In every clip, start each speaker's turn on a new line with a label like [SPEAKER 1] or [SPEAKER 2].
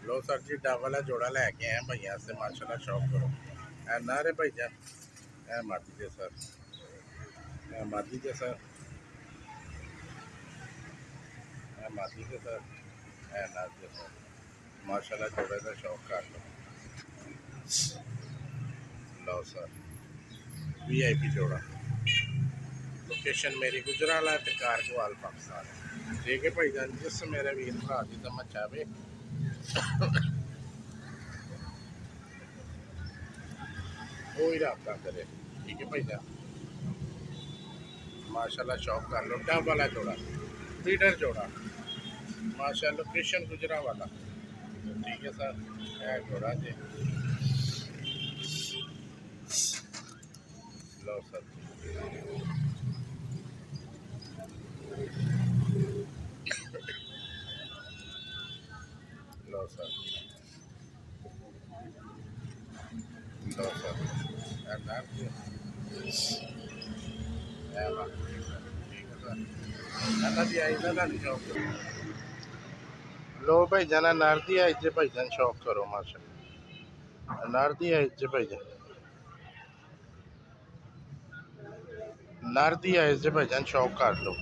[SPEAKER 1] लो sir जी dub वाला जोड़ा लैके आए भैया से माशाल्लाह शौक करो है ना रे भैया है मादी जे सर है मादी जे सर है मादी जे सर है ना जे सर माशाल्लाह जोड़े का शौक कर लो सर VIP जोड़ा लोकेशन मेरी गुजराला ते कारगोवाल पाकिस्तान ठीक है भाई जान जिस मेरे वीर भरा की समझ आवे वो ही रब्ता करे ठीक है भाई जान माशाल्लाह शौक कर लो डब वाला जोड़ा फीडर जोड़ा माशाल्लाह लोकेशन गुजरावाला ठीक है सर है जोड़ा जी लो सर लो सर लो सर है ना जी है बात ठीक है सर है ना जी आई ना नहीं शौक लो भाई जाना नारदी आई जे भाई जान शौक करो माशा नारदी आई जे भाई जान नारदी आई जे भाई जान शौक कर लो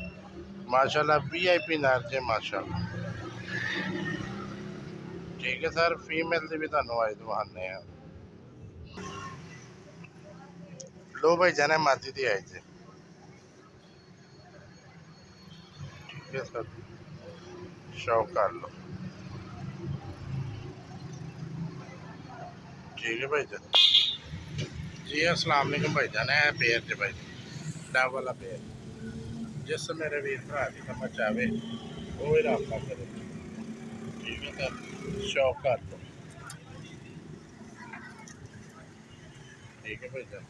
[SPEAKER 1] माशाल्लाह VIP नार जे माशाल्लाह ठीक है सर फीमेल ਦੀ भी ਤੁਹਾਨੂੰ ਆਈ ਦਵਾਨੇ ਆ लो भाई जाना मादी दी आई जे ठीक है सर शौक कर लो ठीक है भाई जान जी अस्सलाम वालेकुम भाई जान है पेयर जे भाई डब वाला पेयर जिस मेरे वीर भरा की समझ आवे वो ही रब्ता करे ठीक है सर शौक कर लो ठीक है भाई जान